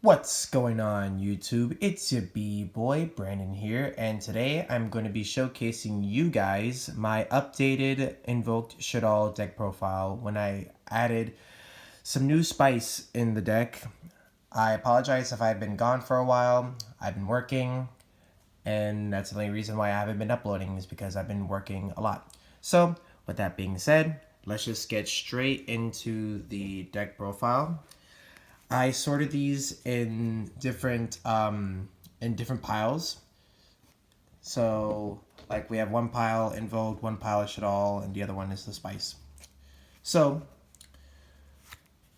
What's going on YouTube? It's your B-boy Brandon here, and today I'm going to be showcasing you guys my updated Invoked Shaddoll deck profile when I added some new spice in the deck. I apologize if I've been gone for a while. I've been working, and that's the only reason why I haven't been uploading is because I've been working a lot. So, with that being said, let's just get straight into the deck profile. I sorted these in different piles. So like we have one pile Invoked, one pile Shaddoll, and the other one is the spice. So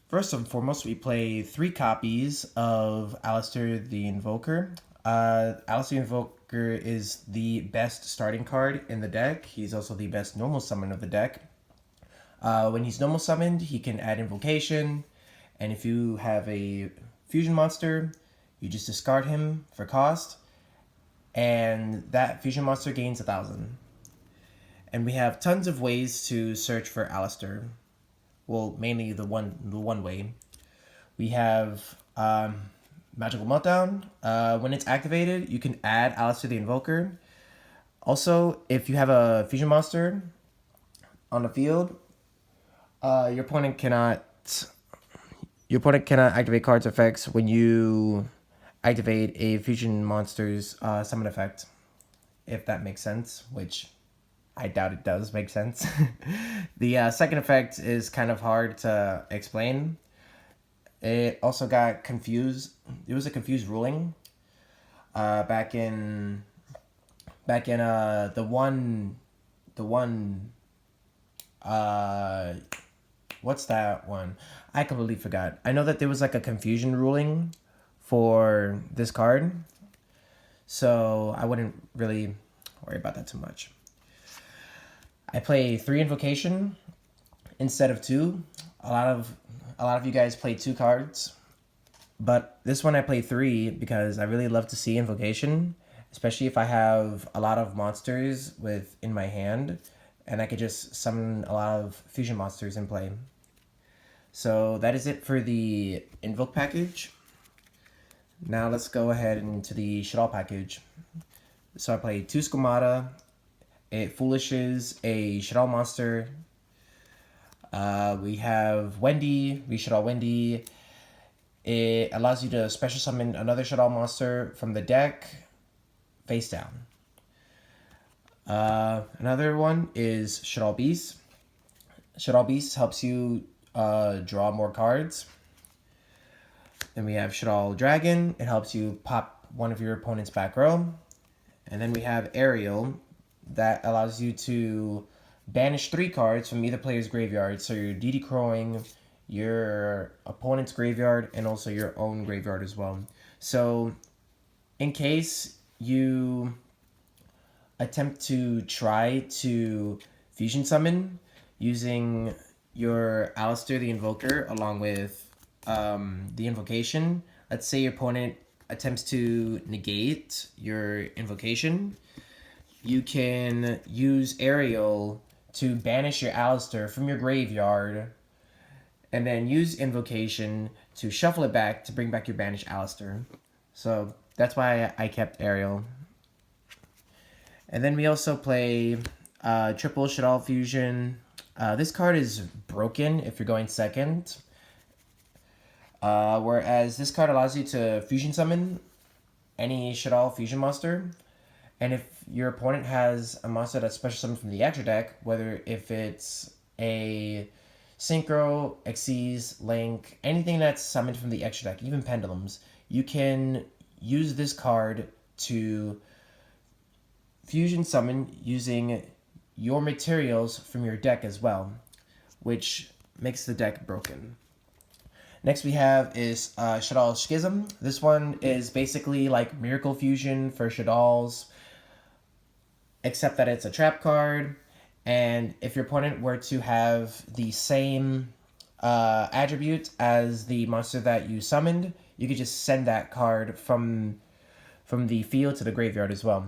first and foremost, we play 3 copies of Alistair the Invoker. Alistair the Invoker is the best starting card in the deck. He's also the best normal summon of the deck. When he's normal summoned, he can add Invocation. And if you have a fusion monster, you just discard him for cost, and that fusion monster gains 1,000. And we have tons of ways to search for Alistair. Well, mainly the one way. We have Magical Meltdown. When it's activated, you can add Alistair the Invoker. Also, if you have a fusion monster on the field, your opponent cannot activate cards effects when you activate a fusion monster's summon effect, if that makes sense, which I doubt it does make sense. The second effect is kind of hard to explain. It also got confused. It was a confused ruling back in the one what's that one? I completely forgot. I know that there was like a confusion ruling for this card, so I wouldn't really worry about that too much. I play 3 Invocation instead of 2. A lot of you guys play 2 cards, but this one I play 3 because I really love to see Invocation, especially if I have a lot of monsters in my hand, and I could just summon a lot of fusion monsters in play. So that is it for the Invoke package. Now let's go ahead into the Shaddoll package. So I play 2 Squamata. It foolishes a Shaddoll monster. We have Wendy. We Shaddoll Wendy. It allows you to special summon another Shaddoll monster from the deck face down. Another one is Shaddoll Beast. Shaddoll Beast helps you draw more cards. Then we have Shaddoll Dragon. It helps you pop one of your opponent's back row. And then we have Aerial. That allows you to banish 3 cards from either player's graveyard. So you're DD Crowing your opponent's graveyard and also your own graveyard as well. So in case you attempt to try to fusion summon using your Alistair the Invoker along with the Invocation. Let's say your opponent attempts to negate your Invocation. You can use Aerial to banish your Alistair from your graveyard, and then use Invocation to shuffle it back to bring back your banished Alistair. So that's why I kept Aerial. And then we also play triple Shaddoll Fusion. This card is broken if you're going second. Whereas this card allows you to fusion summon any Shaddoll fusion monster. And if your opponent has a monster that's special summoned from the extra deck, whether if it's a Synchro, Xyz, Link, anything that's summoned from the extra deck, even Pendulums, you can use this card to fusion summon using your materials from your deck as well, which makes the deck broken. Next we have is Shaddoll Schism. This one is basically like Miracle Fusion for Shaddolls, except that it's a trap card, and if your opponent were to have the same attribute as the monster that you summoned, you could just send that card from the field to the graveyard as well.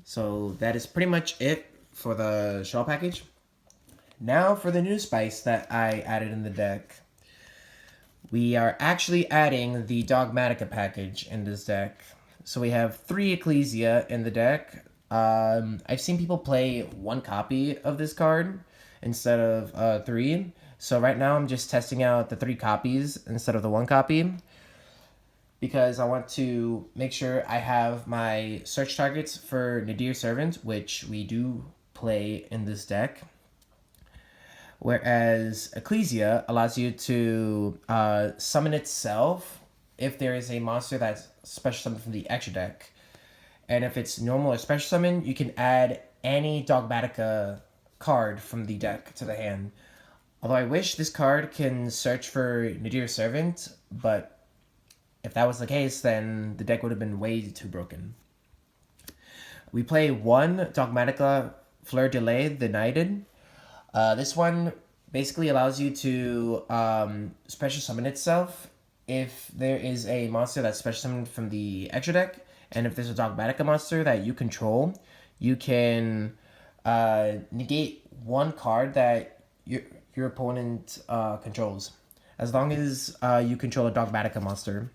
So that is pretty much it for the Shaddoll package. Now for the new spice that I added in the deck. we are actually adding the Dogmatika package in this deck. So we have 3 Ecclesia in the deck. I've seen people play 1 copy of this card instead of 3. So right now I'm just testing out the 3 copies instead of the 1 copy, because I want to make sure I have my search targets for Nadir Servant, which we do play in this deck. Whereas Ecclesia allows you to summon itself if there is a monster that's special summoned from the extra deck. And if it's normal or special summon, you can add any Dogmatika card from the deck to the hand. Although I wish this card can search for Nadir Servant, but if that was the case, then the deck would have been way too broken. We play 1 Dogmatika Fleur de Lis, the Knighted. This one basically allows you to special summon itself if there is a monster that's special summoned from the extra deck, and if there's a Dogmatika monster that you control, you can negate 1 card that your opponent controls, as long as you control a Dogmatika monster.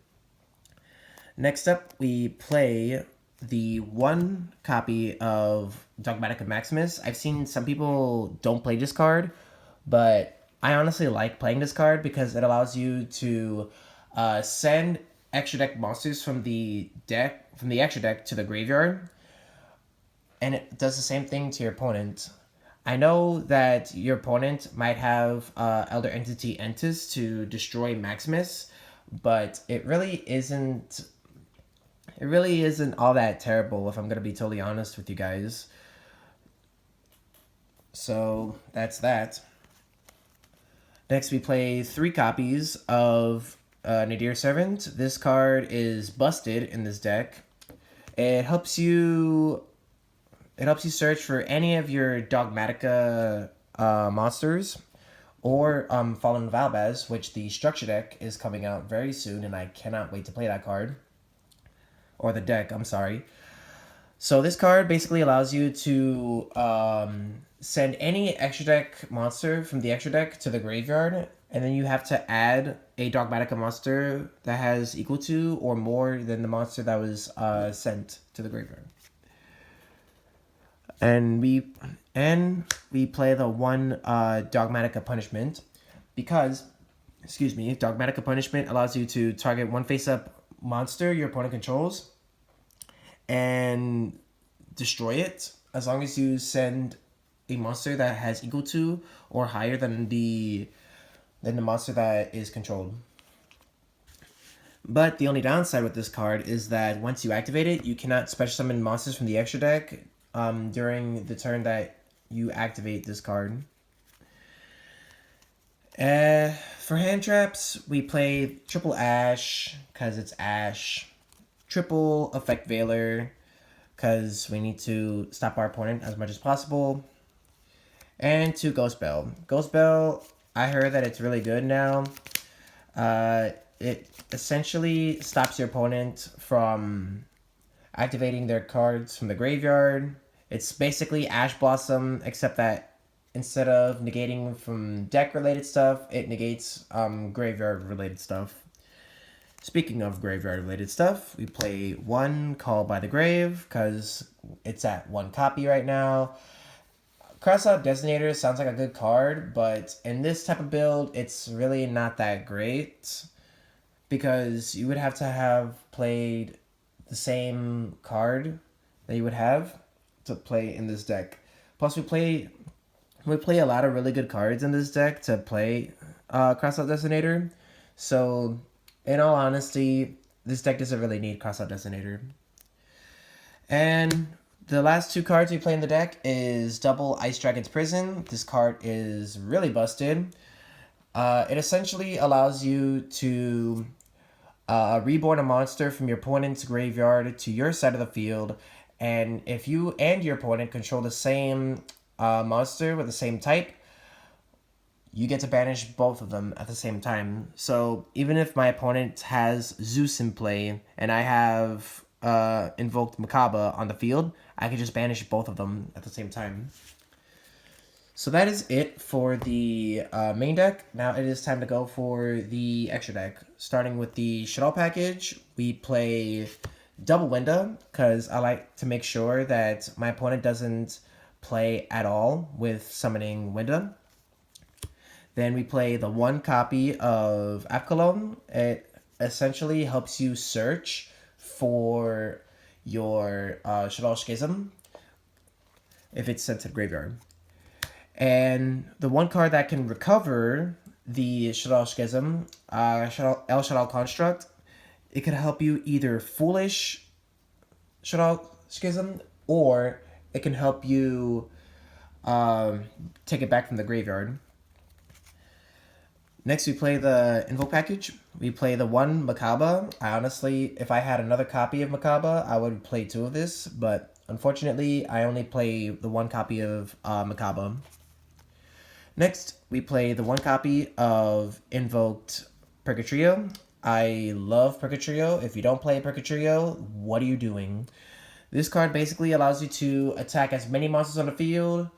Next up, we play the 1 copy of Dogmatika Maximus. I've seen some people don't play this card, but I honestly like playing this card because it allows you to send extra deck monsters from the extra deck to the graveyard, and it does the same thing to your opponent. I know that your opponent might have Elder Entity Entis to destroy Maximus, but it really isn't all that terrible, if I'm going to be totally honest with you guys. So that's that. Next, we play 3 copies of Nadir Servant. This card is busted in this deck. It helps you search for any of your Dogmatika monsters, or Fallen Valbaz, which the structure deck is coming out very soon, and I cannot wait to play that card. Or the deck, I'm sorry. So this card basically allows you to send any extra deck monster from the extra deck to the graveyard, and then you have to add a Dogmatika monster that has equal to or more than the monster that was sent to the graveyard. And we play the 1 Dogmatika Punishment, because, Dogmatika Punishment allows you to target 1 face-up monster your opponent controls and destroy it, as long as you send a monster that has equal to or higher than the monster that is controlled. But the only downside with this card is that once you activate it, you cannot special summon monsters from the extra deck during the turn that you activate this card. For hand traps, we play triple Ash, because it's Ash. Triple Effect Veiler, because we need to stop our opponent as much as possible. And 2 Ghost Bell. Ghost Bell, I heard that it's really good now. It essentially stops your opponent from activating their cards from the graveyard. It's basically Ash Blossom, except that instead of negating from deck-related stuff, it negates graveyard-related stuff. Speaking of graveyard-related stuff, we play 1 Call by the Grave, because it's at 1 copy right now. Crossout Designator sounds like a good card, but in this type of build, it's really not that great, because you would have to have played the same card that you would have to play in this deck. Plus, we play a lot of really good cards in this deck to play Crossout Designator. So, in all honesty, this deck doesn't really need Crossout Designator. And the last 2 cards we play in the deck is double Ice Dragon's Prison. This card is really busted. It essentially allows you to reborn a monster from your opponent's graveyard to your side of the field, and if you and your opponent control the same monster with the same type, you get to banish both of them at the same time. So even if my opponent has Zeus in play and I have Invoked Macabre on the field, I can just banish both of them at the same time. So that is it for the main deck. Now it is time to go for the extra deck. Starting with the Shaddoll package, we play double Winda because I like to make sure that my opponent doesn't play at all with summoning Winda. Then we play the one copy of Apkalon. It essentially helps you search for your Shaddoll Schism if it's sent to the graveyard. And the one card that can recover the Shaddoll Schism, El Shaddoll Construct, it can help you either Foolish Shaddoll Schism or it can help you take it back from the graveyard. Next, we play the Invoke package. We play the one Makaba. I honestly, if I had another copy of Makaba, I would play two of this, but unfortunately, I only play the one copy of Makaba. Next, we play the one copy of Invoked Purgatrio. I love Purgatrio. If you don't play Purgatrio, what are you doing? This card basically allows you to attack as many monsters on the field,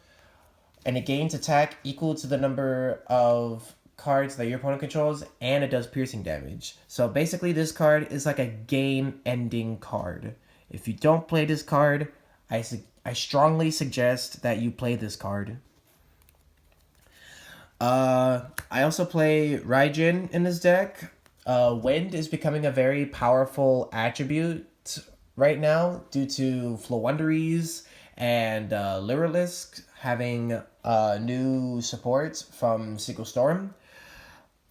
and it gains attack equal to the number of cards that your opponent controls, and it does piercing damage. So basically, this card is like a game-ending card. If you don't play this card, I strongly suggest that you play this card. I also play Raijin in this deck. Wind is becoming a very powerful attribute right now due to Flowonderies and Lyrilisk having new supports from Sequel Storm.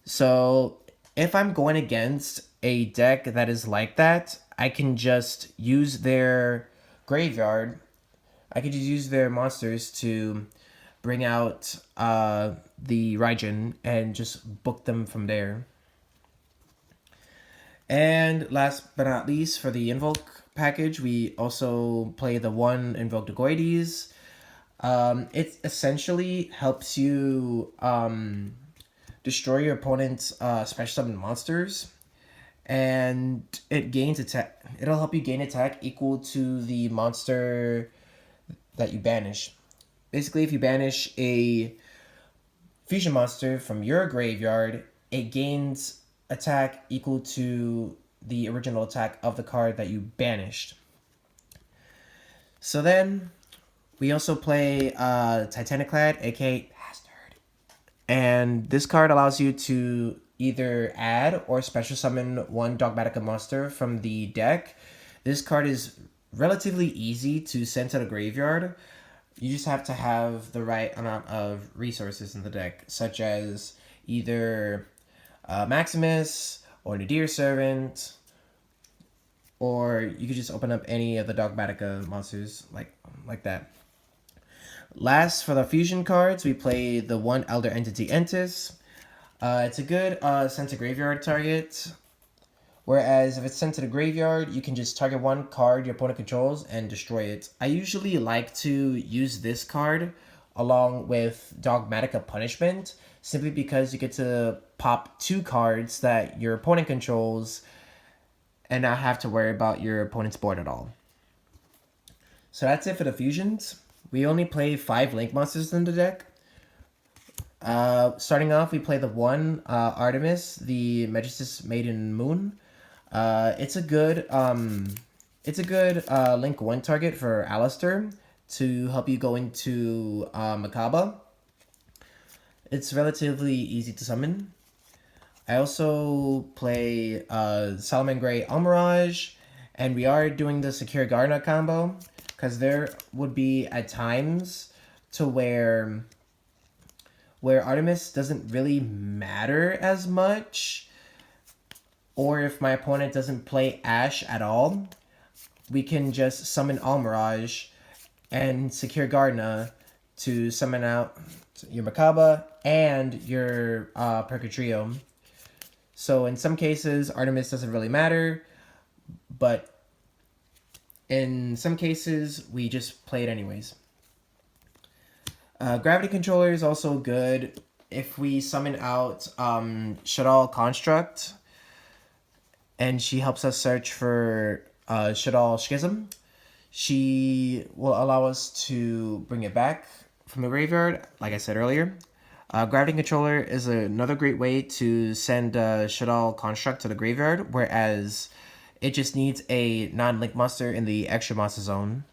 So if I'm going against a deck that is like that, I can just use their graveyard. I can just use their monsters to bring out the Raijin and just book them from there. And last but not least, for the Invoke package, we also play the one Invoke Dagoides. It essentially helps you destroy your opponent's special summon monsters, and it gains attack. It'll help you gain attack equal to the monster that you banish. Basically, if you banish a fusion monster from your graveyard, it gains attack equal to the original attack of the card that you banished. So then, we also play Titaniclad, aka Bastard. And this card allows you to either add or special summon one Dogmatika monster from the deck. This card is relatively easy to send to the graveyard. You just have to have the right amount of resources in the deck, such as either Maximus or Nadir Servant, or you could just open up any of the Dogmatika monsters like that. Last, for the fusion cards, we play the one Elder Entity Entis. It's a good send to graveyard target. Whereas if it's sent to the graveyard, you can just target one card your opponent controls and destroy it. I usually like to use this card along with Dogmatika Punishment, simply because you get to pop two cards that your opponent controls and not have to worry about your opponent's board at all. So that's it for the fusions. We only play 5 Link monsters in the deck. Starting off, we play the one Artemis, the Magistus Maiden Moon. It's a good Link 1 target for Alistair to help you go into Makaba. It's relatively easy to summon. I also play Salamangreat Almirage, and we are doing the Secure Garna combo, because there would be at times to where Artemis doesn't really matter as much, or if my opponent doesn't play Ash at all, we can just summon Almirage and Secure Garna to summon out your Makaba and your Purgatrio. So in some cases, Artemis doesn't really matter, but in some cases, we just play it anyways. Gravity Controller is also good if we summon out Shaddoll Construct, and she helps us search for Shaddoll Schism. She will allow us to bring it back from the graveyard, like I said earlier. Gravity Controller is another great way to send Shaddoll Construct to the graveyard, whereas it just needs a non-link monster in the extra monster zone.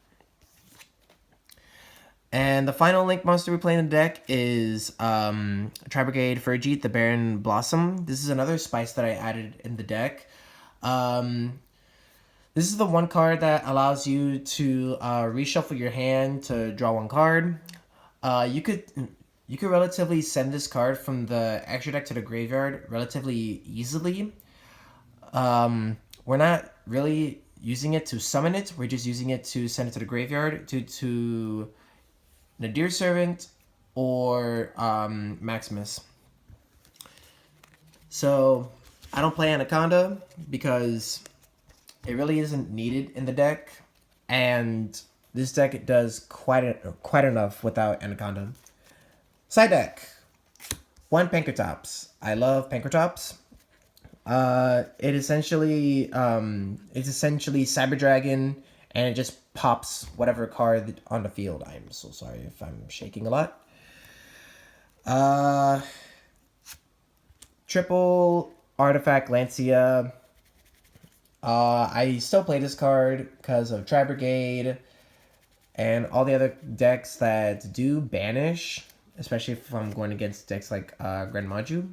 And the final link monster we play in the deck is Tri-Brigade Fergie, the Baron Blossom. This is another spice that I added in the deck. This is the one card that allows you to reshuffle your hand to draw one card. You could relatively send this card from the extra deck to the graveyard relatively easily. We're not really using it to summon it. We're just using it to send it to the graveyard to Nadir Servant or Maximus. So I don't play Anaconda because it really isn't needed in the deck, and this deck does quite enough without Anaconda. Side deck, 1 Pankratops. I love Pankratops. It's essentially Cyber Dragon, and it just pops whatever card on the field. I'm so sorry if I'm shaking a lot. Triple Artifact Lancia. I still play this card because of Tri-Brigade and all the other decks that do banish, especially if I'm going against decks like Grand Maju.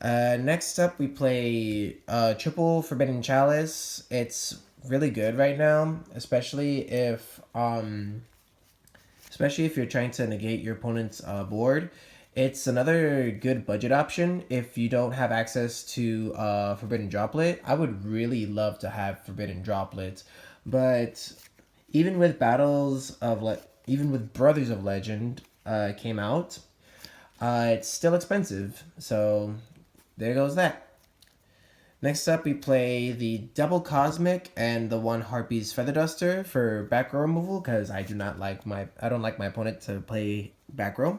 Next up, we play Triple Forbidden Chalice. It's really good right now, especially if you're trying to negate your opponent's board. It's another good budget option if you don't have access to Forbidden Droplet. I would really love to have Forbidden Droplet, but even with even with Brothers of Legend came out, it's still expensive. So there goes that. Next up, we play the Double Cosmic and the 1 Harpy's Feather Duster for back row removal because I don't like my opponent to play back row.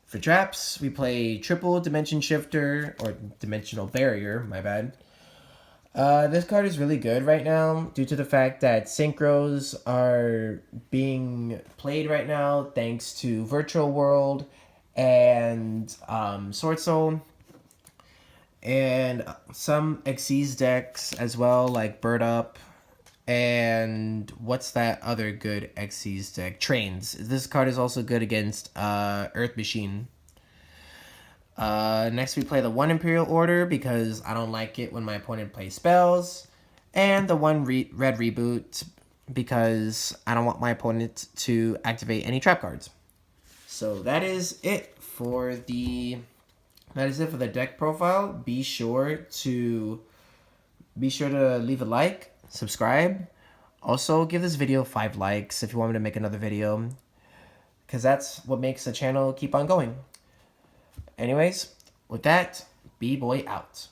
For traps, we play Triple Dimension Shifter, or Dimensional Barrier, my bad. This card is really good right now due to the fact that synchros are being played right now thanks to Virtual World and Sword Soul. And some Xyz decks as well, like Bird Up. And what's that other good Xyz deck? Trains. This card is also good against Earth Machine. Next we play the 1 Imperial Order because I don't like it when my opponent plays spells. And the 1 Red Reboot because I don't want my opponent to activate any trap cards. So that is it for the deck profile. Be sure to leave a like, subscribe. Also, give this video 5 likes if you want me to make another video, because that's what makes the channel keep on going. Anyways, with that, B-Boy out.